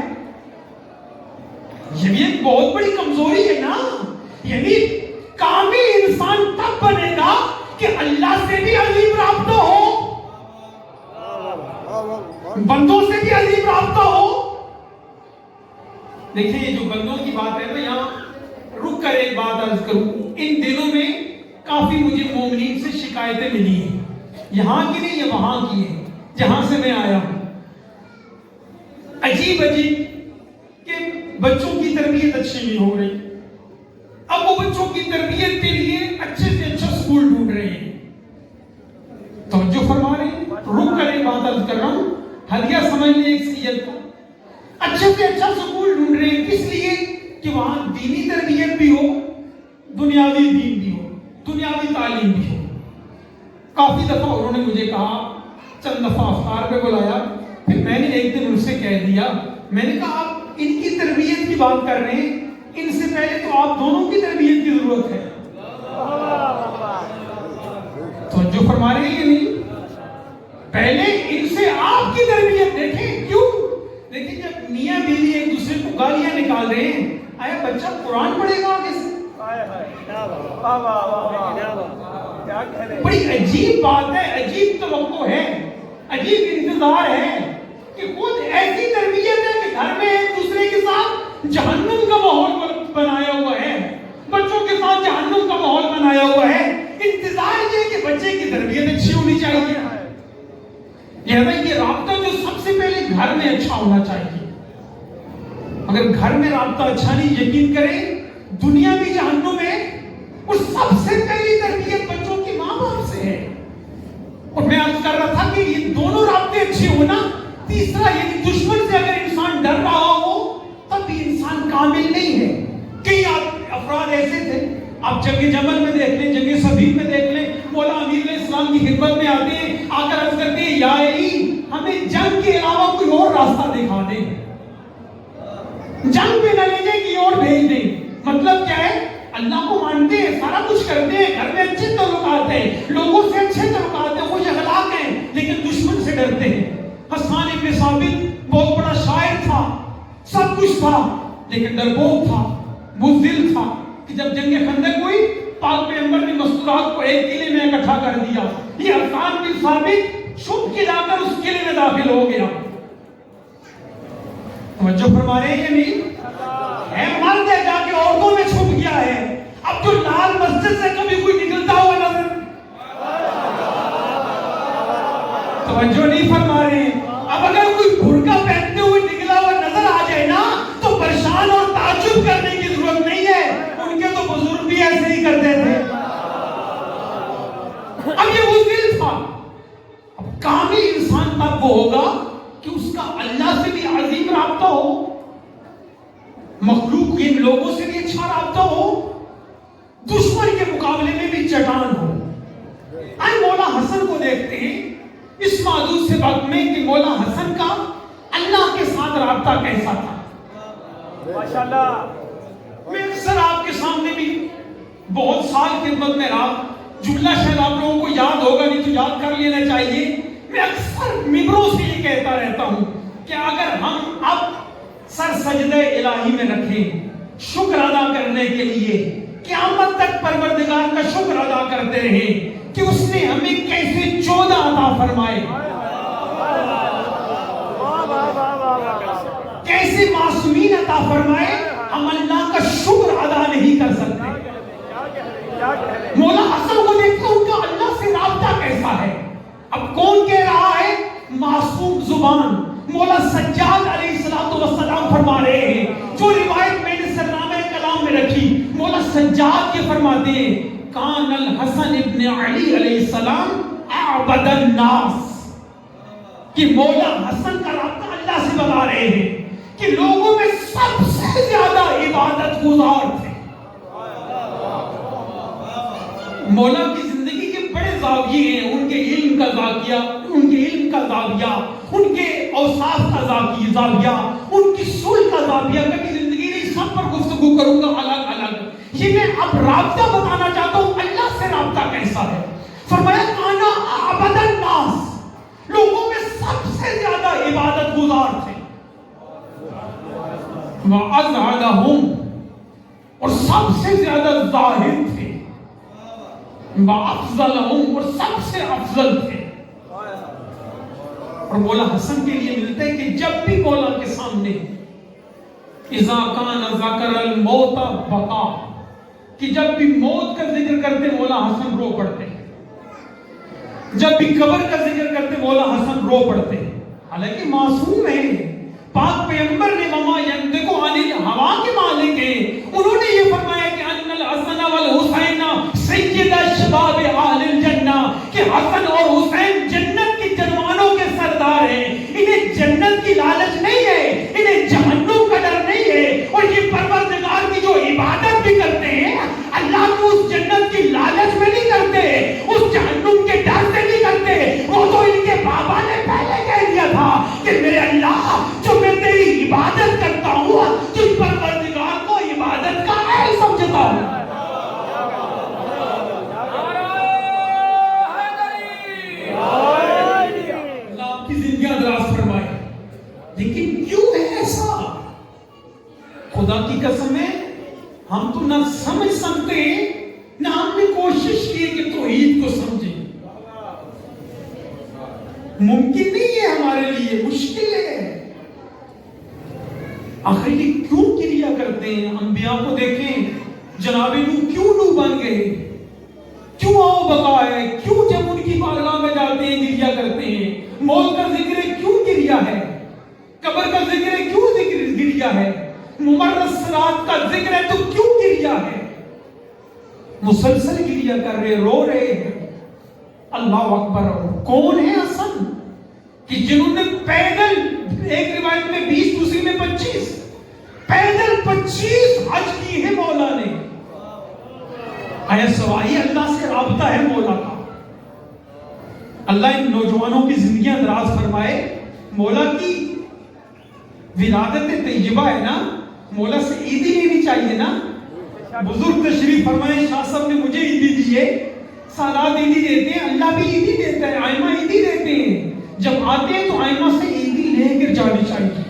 یہ بھی ایک بہت بڑی کمزوری ہے نا۔ یعنی کامل انسان تب بنے گا کہ اللہ سے بھی عظیم رابطہ ہو، بندوں سے بھی عظیم رابطہ ہو۔ دیکھیں یہ جو بندوں کی بات ہے تو یہاں رک کر ایک بات عرض کروں، ان دنوں میں کافی مجھے مومنین سے شکایتیں ملی ہیں، یہاں کی نہیں یہ وہاں کی ہیں جہاں سے میں آیا ہوں۔ عجیب کہ بچوں کی تربیت اچھی نہیں ہو رہی، اب وہ بچوں کی تربیت کے لیے اچھے سے اچھا سکول ڈھونڈ رہے ہیں۔ توجہ فرما رہے ہیں، رک کر ایک بات عرض کر رہا ہوں، ہدیہ سمجھ لیں ایک سیت کا، اچھے سے اچھا سکول ڈھونڈ رہے ہیں، کس لیے کہ وہاں دینی تربیت بھی ہو، دنیاوی دین بھی ہو، دنیاوی تعلیم بھی ہو۔ کافی دفعہ انہوں نے مجھے کہا، چند دفعہ افطار پہ بلایا، پھر میں نے ایک دن ان سے کہہ دیا، میں نے کہا آپ ان کی تربیت کی بات کر رہے ہیں، ان سے پہلے تو آپ دونوں کی تربیت کی ضرورت ہے۔ توجہ فرما رہے ہیں یا نہیں؟ پہلے ان سے آپ کی تربیت دیکھیں۔ کیوں؟ دیکھیں جب میاں بیوی ایک دوسرے کو گالیاں نکال رہے ہیں، آیا بچہ قرآن پڑھے گا آگے سے؟ بڑی عجیب بات ہے، عجیب توقع ہے، عجیب انتظار ہے کہ خود ایسی تربیت ہے کہ گھر میں ایک دوسرے کے ساتھ جہنم کا ماحول بنایا ہوا ہے، بچوں کے ساتھ جہنم کا ماحول بنایا ہوا ہے۔ انتظار یہ کہ بچے کی تربیت اچھی ہونی چاہیے، یہ رابطہ جو سب سے پہلے گھر میں اچھا ہونا چاہیے۔ اگر گھر میں رابطہ اچھا نہیں، یقین کریں دنیا بھی جہنم ہے، اور سب سے پہلی تربیت بچوں کی ماں باپ سے ہے۔ اور میں عرض کر رہا تھا کہ یہ دونوں رابطے اچھے ہونا، تیسرا یہ کہ دشمن سے اگر انسان ڈر رہا ہو تب بھی انسان کامل نہیں ہے۔ کئی افراد ایسے تھے، آپ جنگ جمل میں دیکھ لیں، جنگ صفین میں دیکھ لیں، مولا امیر علیہ السلام کی خدمت میں آتے ہیں، آ کر عرض کرتے ہیں یا علی ہمیں جنگ کے علاوہ کوئی اور راستہ دکھا دیں، جنگ پہ نہ لے جائیں کہ اور بھیج دیں۔ مطلب کیا ہے؟ اللہ کو مانتے ہیں، سارا کچھ کرتے ہیں، گھر میں اچھے تعلقات ہیں، لوگوں سے اچھے تعلقات ہیں، خوش اخلاق ہیں، لیکن دشمن سے ڈرتے ہیں۔ حسان ابن ثابت بہت بڑا شاعر تھا، سب کچھ تھا، لیکن ڈرپوک تھا، بزدل تھا، کہ جب جنگ خندق ہوئی پاک پیغمبر نے مستورات کو ایک قلعے میں اکٹھا کر دیا، یہ حسان بن ثابت چھپ کے جا کر اس قلعے میں داخل ہو گیا۔ توجہ فرما رہے ہیں کہ نہیں؟ ہے مرد ہے، جا کے عورتوں میں چھپ گیا ہے۔ اب جو لال مسجد سے کبھی کوئی نکلتا ہوا نظر، توجہ نہیں فرما رہے ہیں، اب اگر کوئی برقع پہنتے ہوئے نکلا ہوا نظر آ جائے نا تو پریشان اور تعجب کرنے کی ضرورت نہیں ہے، ان کے تو بزرگ بھی ایسے ہی کرتے تھے۔ اب یہ بزدل تھا۔ اب کامل انسان تب وہ ہوگا کہ اس کا اللہ سے بھی عظیم رابطہ ہو، مخلوق کے لوگوں سے بھی اچھا رابطہ ہو، دشمن کے مقابلے میں بھی چٹان ہو۔ آئے مولا حسن کو دیکھتے ہیں اس محدود سے وقت میں کہ مولا حسن کا اللہ کے ساتھ رابطہ کیسا تھا۔ ماشاءاللہ میں اکثر آپ کے سامنے بھی بہت سال خدمت میں رہا، جملہ شاید آپ لوگوں کو یاد ہوگا، نہیں تو یاد کر لینا چاہیے۔ میں اکثر ممبروں سے یہ کہتا رہتا ہوں کہ اگر ہم اب سر سجدہ الہی میں رکھیں شکر ادا کرنے کے لیے، قیامت تک پروردگار کا شکر ادا کرتے رہیں کہ اس نے ہمیں کیسے 14 عطا فرمائے، کیسے معصومین عطا فرمائے، ہم اللہ کا شکر ادا نہیں کر سکتے۔ مولا حسن کو دیکھو ان کا اللہ سے رابطہ کیسا ہے۔ اب کون کہہ رہا ہے؟ معصوم زبان مولا سجاد علیہ السلام فرما رہے ہیں، جو روایت میں نے سرنامہ کلام میں رکھی، مولا سجاد کے فرماتے ہیں کان الحسن ابن علی علیہ السلام اعبد الناس، کہ مولا حسن کا رابطہ اللہ سے بتا رہے ہیں کہ لوگوں میں سب سے زیادہ عبادت گزار تھے۔ مولا کی زندگی کے بڑے زاویے ہیں، ان کے علم کا زاویہ، ان کے علم کا زاویہ، ان کے اوصاف کا زاویہ، ان کی صلح کا زاویہ، کبھی زندگی نہیں، سب پر گفتگو کروں گا الگ الگ۔ یہ میں اب رابطہ بتانا چاہتا ہوں اللہ سے رابطہ کیسا ہے۔ فرمایا کانا اعبد الناس، لوگوں میں سب سے زیادہ عبادت گزار تھے، وَأَزْهَدَهُمْ، اور سب سے زیادہ زاہد تھے، وَأَفْضَلَهُمْ، اور سب سے افضل تھے۔ اور مولا حسن کے لیے ملتا ہے کہ جب بھی مولا کے سامنے اِذَا كَانَ ذَكَرَ الْمَوْتَ بَقَى، کہ جب بھی موت کا ذکر کرتے مولا حسن رو پڑتے، جب بھی قبر کا ذکر کرتے مولا حسن رو پڑتے، حالانکہ معصوم ہیں، پاک پیغمبر نے مما ينطق عن الہوا کے مالک ہیں، انہوں نے یہ فرمایا کہ ان الحسن والحسین سید شباب اہل الجنہ، کہ حسن اور حسین جنت کے جوانوں کے سردار ہیں، انہیں جنت کی لالچ نہیں ہے، انہیں جہنم کا ڈر نہیں ہے، اور یہ پروردگار کی جو عبادت بھی کرتے ہیں اللہ کو اس جنت کی لالچ میں نہیں کرتے، اس جہنم کے ڈر سے نہیں کرتے۔ وہ تو ان کے بابا نے پہلے کہہ دیا تھا کہ میرے اللہ جو میں تیری عبادت کرتا ہوں تجھ پروردگار کو عبادت کا اہل ہم تو نہ سمجھ سکتے نہ ہم نے کوشش کی کہ توحید کو سمجھیں. ممکن نہیں ہے ہمارے لیے، مشکل ہے. آخر یہ کیوں کریا کرتے ہیں؟ انبیاء کو دیکھیں، جناب نوح کیوں نوح بن گئے؟ کیوں آؤ بقا ہے؟ کیوں جب ان کی بارگاہ میں جاتے ہیں گریا کرتے ہیں؟ موت کا ذکر کیوں گریا ہے؟ قبر کا ذکر کیوں گریا ہے؟ ممرض صراط کا ذکر ہے تو کیوں گریا ہے؟ مسلسل گریا کر رہے، رو رہے ہیں. اللہ اکبر. کون ہے اصل کہ جنہوں نے پیدل، ایک روایت میں 20 دوسری میں 25 پیدل 25 حج کی ہے مولا نے. آیا سوائی اللہ سے رابطہ ہے مولا کا. اللہ ان نوجوانوں کی زندگیاں دراز فرمائے. مولا کی ولادت طیبہ ہے نا، مولا سے عیدی لینی چاہیے نا. بزرگ تشریف فرمائے، شاہ صاحب نے مجھے عیدی دی ہے، سادات عیدی دیتے ہیں، اللہ بھی عیدی دیتا ہے، آئمہ عیدی دیتے ہیں. جب آتے ہیں تو آئمہ سے عیدی لے کر جانی چاہیے،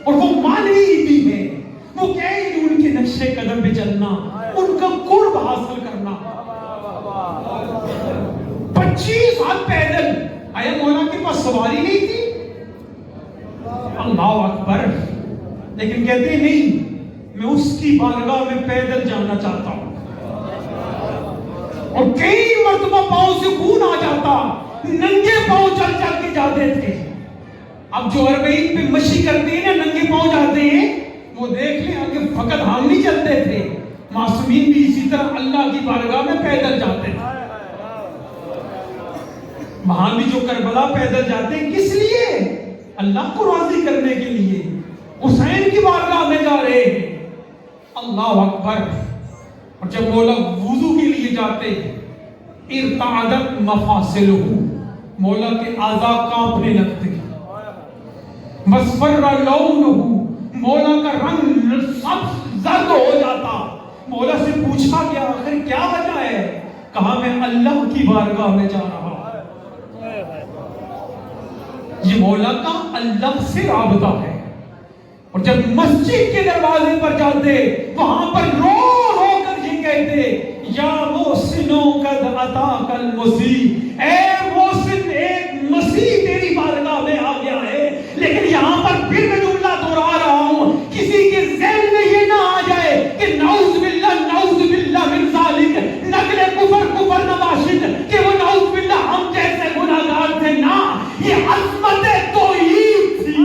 اور وہ مانوی عیدی ہے. وہ کیا ہے؟ ان کے نقشے قدم پہ چلنا، ان کا قرب حاصل کرنا. 25 ہاتھ پیدل. آیا مولا کے پاس سواری نہیں تھی؟ اللہ اکبر. لیکن کہتے ہیں نہیں، میں اس کی بارگاہ میں پیدل جانا چاہتا ہوں. اور کئی مرتبہ پاؤں سے خون آ جاتا، ننگے پاؤں چل چل کے جاتے تھے. اب جو عربین پہ مشی کرتے ہیں نا، ننگے پاؤں جاتے ہیں، وہ دیکھ لیں آگے فقط ہم نہیں چلتے تھے، معصومین بھی اسی طرح اللہ کی بارگاہ میں پیدل جاتے تھے. وہاں بھی جو کربلا پیدل جاتے ہیں، کس لیے؟ اللہ کو راضی کرنے کے لیے. حسین کی بارگاہ میں جا رہے ہیں. اللہ اکبر. اور جب مولا وضو کے لیے جاتے ارتعدت مفاصلہ، مولا کے اعضاء کانپنے لگتے. مصفر لونہ، مولا کا رنگ سبز زرد ہو جاتا. مولا سے پوچھا گیا آخر کیا وجہ ہے؟ کہا میں اللہ کی بارگاہ میں جا رہا ہوں. یہ مولا کا اللہ سے رابطہ ہے. اور جب مسجد کے دروازے پر جاتے، وہاں پر رو رو کر یہ کہتے، یا محسنوں قد اتاک المسیح، اے محسن ایک مسیح تیری بارگاہ میں آ گیا ہے. لیکن یہاں پر پھر میں جملہ دہرا رہا ہوں، کسی کے ذہن میں یہ نہ آ جائے کہ نعوذ باللہ من ذالک، نقل کفر نباشد، کہ وہ نعوذ باللہ ہم جیسے گناہگار تھے. نہ، یہ عظمت توحید تھی.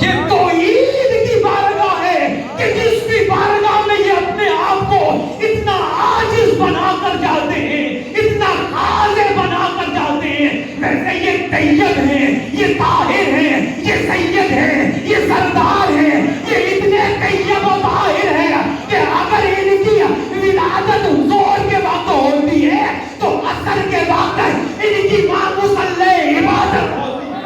یہ توحید کی بارگاہ ہے کہ جس کی بارگاہ میں یہ اپنے آپ کو اتنا عاجز بنا کر جاتے ہیں، اتنا خاضع بنا کر جاتے ہیں. ویسے یہ طیب ہیں، یہ طاہر ہیں، یہ سید ہیں، یہ سردار ہیں، یہ اتنے طیب و طاہر ہیں کہ اگر ان کی ولادت زور کے وقت ہوتی ہے تو عصر کے وقت ان کی ماں مصلی عبادت ہوتی ہے.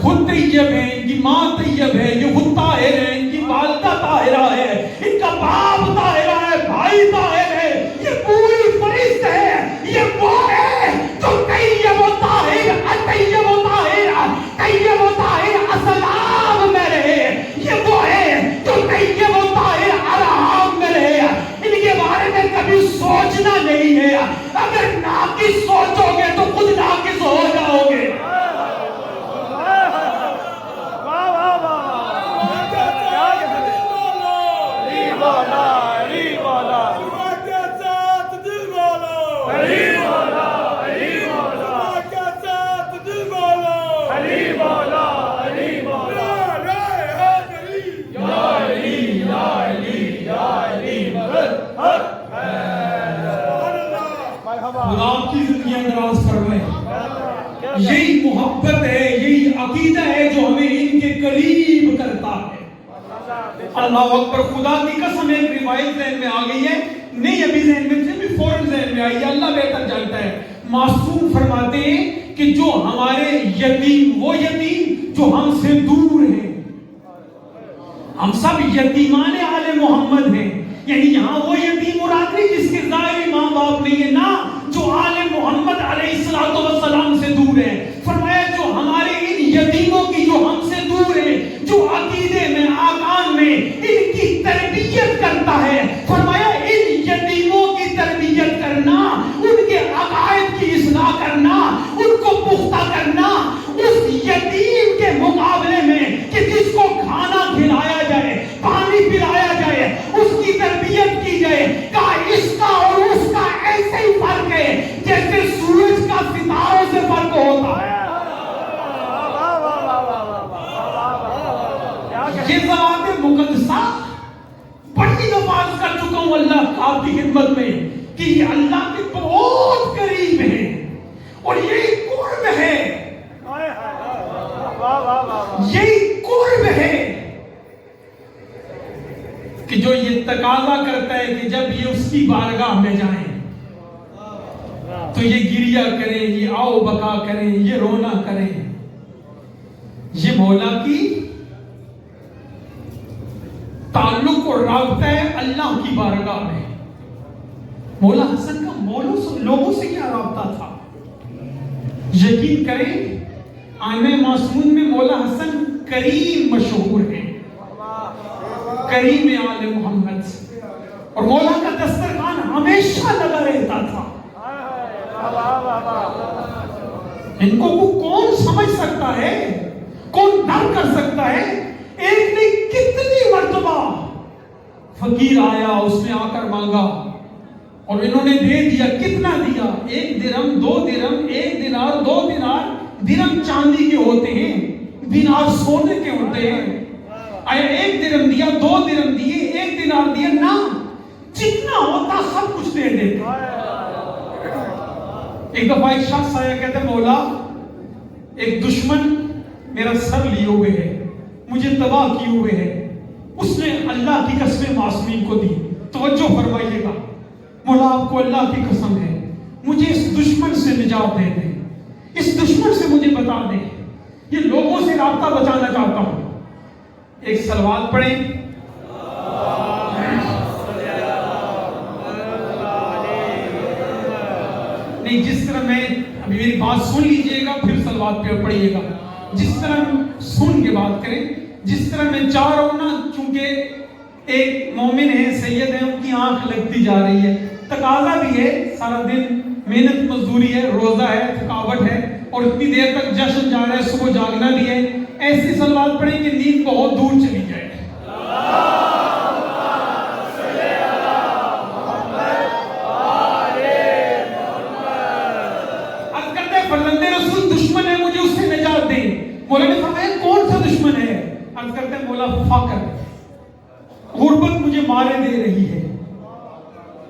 خود طیب ہے، ان کی ماں طیب ہے، یہ خود طاہر ہے، ان کی والدہ طاہرہ ہے، ان کا باپ طاہرہ ہے، بھائی طاہر ہے، یہ پوری فرشت ہے. یہ وہ ہے جو طیب و طاہر، طیب و طاہر، طیب و طاہر اسلام میں رہے. یہ وہ ہے جو طیب و طاہر ارحام میں رہے. ان کے بارے میں کبھی سوچنا نہیں ہے. اگر ناقص سوچو گے تو خود ناقص ہو جاؤ گے. خدا کی زندگیاں دراز فرمائے. یہی محبت ہے، یہی عقیدہ ہے جو ہمیں ان کے قریب کرتا ہے. اللہ اکبر. خدا کی قسم ایک روایت ذہن میں آ گئی ہے، نہیں ابھی ذہن میں تھی، ابھی فوراً ذہن میں آئی ہے، اللہ بہتر جانتا ہے. معصوم فرماتے ہیں کہ جو ہمارے یتیم، وہ یتیم جو ہم سے دور ہیں، ہم سب یتیمان آل محمد ہیں. یعنی یہاں وہ یتیم مراد نہیں جس کے ظاہری ماں باپ نہیں ہے، نہ جو آل محمد علیہ السلام سے دور ہے. فرمایا جو ہمارے ان یتیموں کی جو ہم سے دور ہے، جو عقیدے میں آکان میں ان کی تربیت کرتا ہے، فرمایا ان یتیموں کی تربیت کرنا، ان کے عقائد کی اصلاح کرنا، ان کو پختہ کرنا، اس یتیم کے مقابلے میں کہ جس کو کھانا کھلایا جائے، پانی پلایا جائے، اس کی تربیت کی جائے، کا اس کا اور اس کا ایسے ہی فرق ہے جیسے سورج کا ستاروں سے فرق ہوتا ہے. یہ ذوات مقدسہ بڑی نماز کر چکا ہوں اللہ آپ کی خدمت میں کہ یہ اللہ کے بہت قریب ہے اور یہی قرب ہے، یہی قرب ہے کہ جو یہ تقاضا کرتا ہے کہ جب یہ اس کی بارگاہ میں جائیں تو یہ گریہ کریں، یہ آؤ بکا کریں، یہ رونا کریں. یہ مولا کی تعلق اور رابطہ ہے اللہ کی بارگاہ میں. مولا حسن کا لوگوں سے کیا رابطہ تھا؟ یقین کریں آئینہ معصوم میں مولا حسن کریم مشہور ہے، کریم آل محمد. اور مولا کا دسترخوان ہمیشہ لگا رہتا تھا. ان کو کون سمجھ سکتا ہے، کون ڈر کر سکتا ہے؟ ایک نے کتنی مرتبہ فقیر آیا، اس نے آ کر مانگا اور انہوں نے دے دیا. کتنا دیا؟ 1 درہم، 2 درہم، 1 دینار، 2 دینار. درہم چاندی کے ہوتے ہیں، دینار سونے کے ہوتے ہیں. آیا 1 درہم دیا، 2 درہم دیے، 1 دینار دیا؟ نہ، جتنا ہوتا سب کچھ دے دیتے. ایک دفعہ ایک شخص آیا، کہتے مولا ایک دشمن میرا سر لیے ہوئے ہے، مجھے تباہ کیے ہوئے ہے، اس نے اللہ کی قسمیں معصومین کو دی. توجہ فرمائیے گا، مولا آپ کو اللہ کی قسم ہے مجھے اس دشمن سے نجات دے دیں، اس دشمن سے مجھے بتا دیں، یہ لوگوں سے رابطہ بچانا چاہتا ہوں. ایک صلوات پڑھیں. نہیں، جس طرح میں ابھی میری بات سن لیجئے گا پھر صلوات پہ پڑھیے گا. جس طرح سن کے بات کریں، جس طرح میں چاہ رہا ہوں نا، چونکہ ایک مومن ہے، سید ہے، ان کی آنکھ لگتی جا رہی ہے، تقاضا بھی ہے، سارا دن محنت مزدوری ہے، روزہ ہے، تھکاوٹ ہے اور اتنی دیر تک جشن جا رہا ہے، صبح جاگنا بھی ہے. ایسی صلوات پڑھیں کہ نیند بہت دور چلی جائے. اب کہتے ہیں فرزند رسول دشمن ہے، مجھے اس سے نجات دیں. مولا نے فرمایا کون سا دشمن ہے؟ اب کرتے ہیں مولا فقر، غربت مجھے مارے دے رہی ہے.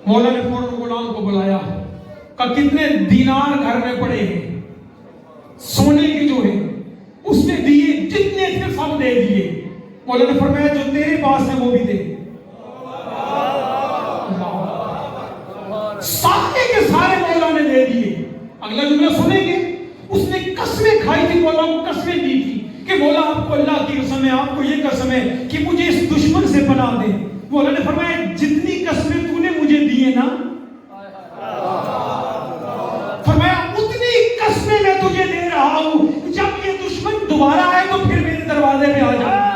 مولا نے فوراً غلام کو بلایا، کہا کتنے دینار گھر میں پڑے ہیں، سونے کے جو ہیں اس نے دیے، جتنے تھے سب دے دیے. مولا نے فرمایا جو تیرے پاس ہے وہ بھی دے. سارے کے سارے مولا نے دے دیے. اگلا جملہ سنیں گے، اس نے قسمیں کھائی تھی، مولا کو قسمیں دی تھی کہ مولا آپ کو اللہ کی قسم ہے، آپ کو یہ قسم ہے کہ مجھے اس دشمن سے پناہ دے. مولا نے فرمایا جتنی قسمیں تو نے مجھے دی ہیں نا، فرمایا اتنی قسمیں میں تجھے دے رہا ہوں، جب یہ دشمن دوبارہ آئے تو پھر میرے دروازے پہ آ جائے.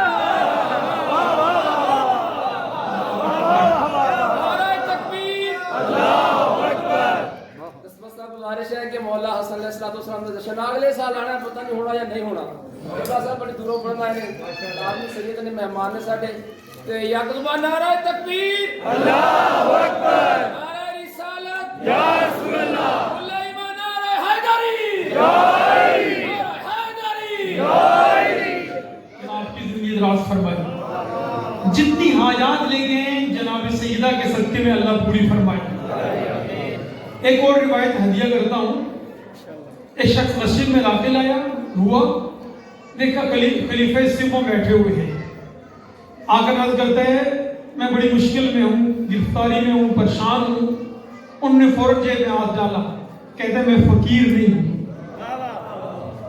گزارش ہے کہ مولا حسن علیہ السلام کا جشن اگلے سال آنا ہے، پتہ نہیں ہونا یا نہیں ہونا. صاحب بڑی دوروں پڑھنا ہے، آدمی سید نے مہمان نے ساڈے تے یکدبا نعرہ تکبیر، اللہ اکبر، نعرہ رسالت، یا رسول اللہ، اللہ ایمان، نعرہ حیدری، یا حیدری، یا حیدری. آپ کی زندگی دراز فرمائے، جتنی حاجات لے گئے جناب سیدہ کے صدقے میں اللہ پوری فرمائے. ایک اور روایت ہدیہ کرتا ہوں. ایک شخص مسجد میں داخل آیا ہوا، دیکھا خلیفہ سپوں بیٹھے ہوئے ہیں. آ کر عرض کرتا ہے میں بڑی مشکل میں ہوں، گرفتاری میں ہوں، پریشان ہوں. انہوں نے فوراً جیب میں ہاتھ ڈالا، کہتے ہیں میں فقیر نہیں ہوں.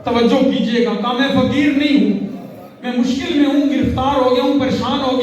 توجہ کیجئے گا، کہا میں فقیر نہیں ہوں، میں مشکل میں ہوں، گرفتار ہو گیا ہوں، پریشان ہو گیا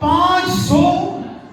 500,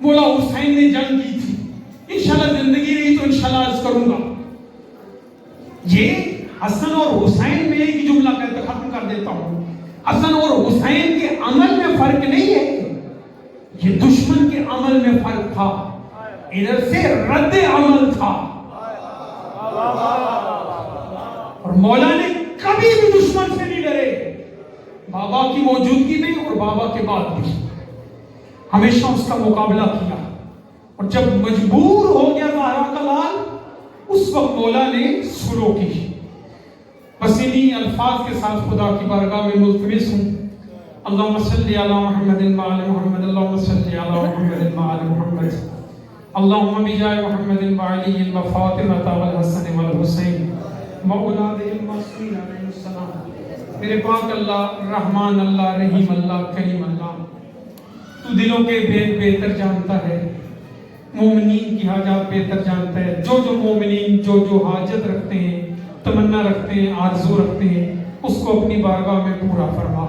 مولا حسین نے جنگ کی تھی. انشاءاللہ زندگی رہی تو انشاءاللہ عرض کروں گا. یہ حسن اور حسین میں ایک جملہ کہتے ختم کر دیتا ہوں. حسن اور حسین کے عمل میں فرق نہیں ہے, یہ دشمن کے عمل میں فرق تھا. ادھر سے رد عمل تھا. اور مولا نے کبھی بھی دشمن سے نہیں ڈرے, بابا کی موجودگی میں اور بابا کے بعد بھی ہمیشہ اس کا مقابلہ کیا. اور جب مجبور ہو گیا زہرا کا لال, اس وقت مولا نے سلو کی. بس انہی الفاظ کے ساتھ خدا کی بارگاہ میں ملتمس ہوں, اللہم صلی علی محمد وعلی محمد, اللہم صلی علی محمد وعلی محمد, اللہم بجائے محمد وعلی وفاطمہ والحسن والحسین واولادہم المعصومین علیہم السلام. میرے پاک اللہ, رحمان اللہ, رحیم اللہ, کریم اللہ, تو دلوں کے بھید بہتر جانتا ہے, مومنین کی حاجات بہتر جانتا ہے. جو مومنین جو حاجت رکھتے ہیں, تمنا رکھتے ہیں, آرزو رکھتے ہیں, اس کو اپنی بارگاہ میں پورا فرما.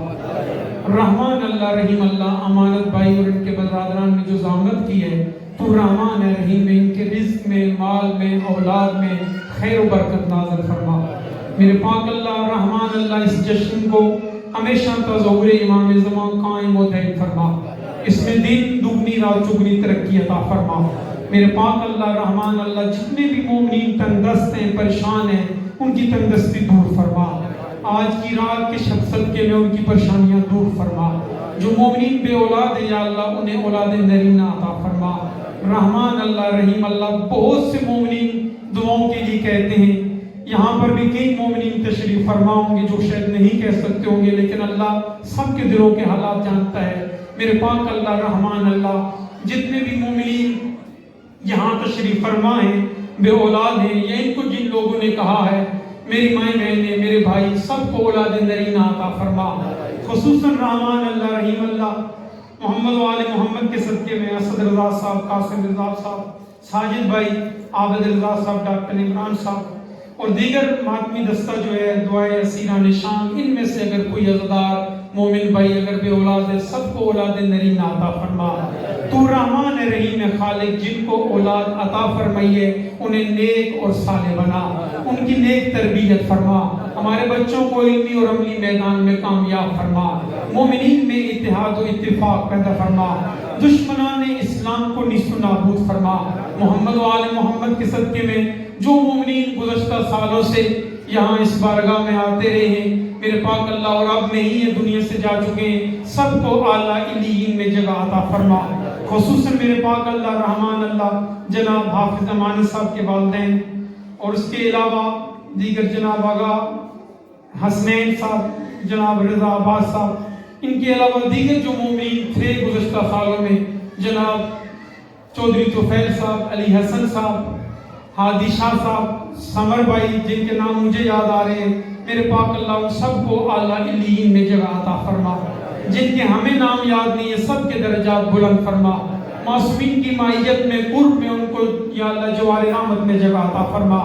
رحمان اللہ, رحیم اللہ, امانت بھائی اور ان کے برادران نے جو زحمت کی ہے, تو رحمان ہے, رحیم ہے, ان کے رزق میں, مال میں, اولاد میں خیر و برکت نازل فرما. میرے پاک اللہ, رحمان اللہ, اس جشن کو ہمیشہ تظہور امام زمان قائم و دائم فرما. اس میں دن دگنی رات چگنی ترقی عطا فرما. میرے پاک اللہ, رحمان اللہ, جتنے بھی مومنین تنگدست ہیں, پریشان ہیں, ان کی تنگدستی دور فرما. آج کی رات کے صدقے میں ان کی پریشانیاں دور فرما. جو مومنین بے اولاد ہیں یا اللہ, انہیں اولاد نرینہ عطا فرما. رحمان اللہ, رحیم اللہ, بہت سے مومنین دعاؤں کے لیے کہتے ہیں. یہاں پر بھی کئی مومنین تشریف فرما ہوں گے جو شاید نہیں کہہ سکتے ہوں گے, لیکن اللہ سب کے دلوں کے حالات جانتا ہے. میرے پاک اللہ, رحمان اللہ, جتنے بھی مومنین یہاں تشریف فرما ہیں, بے اولاد ہیں, یا ان کو جن لوگوں نے کہا ہے میری مائیں بہنیں, میرے بھائی, سب کو اولاد نرینہ عطا فرما. خصوصاً رحمان اللہ, رحیم اللہ, محمد و آل محمد کے صدقے میں اسد رضا صاحب, قاسم رضا صاحب, ساجد بھائی, عابد رضا صاحب, ڈاکٹر عمران صاحب اور دیگر ماتمی دستہ جو ہے, دعائے اسیرہ نشان, ان میں سے اگر کوئی عزدار مومن بھائی اگر بے اولاد ہے, سب کو اولاد نرینہ عطا فرما. تو رحمان رحیم خالق, جن کو اولاد عطا فرمائیے انہیں نیک اور صالح بنا, ان کی نیک تربیت فرما. ہمارے بچوں کو علمی اور عملی میدان میں کامیاب فرما. مومنین میں اتحاد و اتفاق پیدا فرما. دشمنان اسلام کو نیست و نابود فرما. محمد و آل محمد کے صدقے میں جو مومنین گزشتہ سالوں سے یہاں اس بارگاہ میں آتے رہے ہیں, میرے پاک اللہ, اور اب نہیں ہے دنیا سے جا چکے ہیں, سب کو اعلیٰ علیین میں جگہ عطا فرما. خصوصاً میرے پاک اللہ, رحمان اللہ, جناب حافظ امان صاحب کے والدین اور اس کے علاوہ دیگر جناب آغا حسنین صاحب, جناب رضا عباس صاحب, ان کے علاوہ دیگر جو مومنین تھے گزشتہ سالوں میں, جناب چودھری طفیل صاحب, علی حسن صاحب, ہادی شاہ صاحب, سمر بھائی, جن کے نام مجھے یاد آ رہے ہیں, میرے پاک اللہ ان سب کو اعلیٰ علیین میں جگہ عطا فرما. جن کے ہمیں نام یاد نہیں ہے, سب کے درجات بلند فرما. معصومین کی معیت میں, قرب میں ان کو یا اللہ جوار رحمت میں جگہ عطا فرما.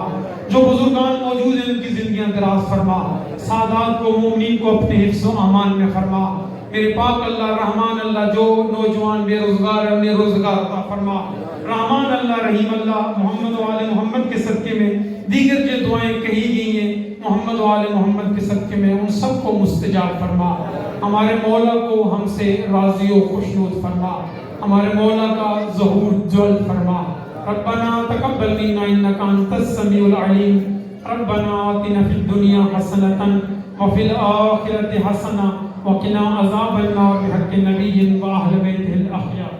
جو بزرگان موجود ہیں ان کی زندگیاں دراز فرما. سادات کو, مومنین کو اپنے حفظ و امان میں فرما. میرے پاک اللہ, رحمان اللہ, جو نوجوان بے روزگار ہیں انہیں روزگار عطا فرما. رحمان اللہ, رحیم اللہ, محمد و آل محمد کے صدقے میں دیگر جو دعائیں کہی گئی ہیں محمد و آل محمد کے صدقے میں, ان سب کو مستجاب فرما. ہمارے مولا کو ہم سے راضی و خوشنود فرما. ہمارے مولا کا ظہور جلد فرما. ربنا تقبل منا انک انت السمیع العلیم. ربنا آتنا فی الدنیا حسنۃ وفی الآخرۃ حسنۃ وقنا عذاب النار بحق نبی و اہل بیتہ الاخیار.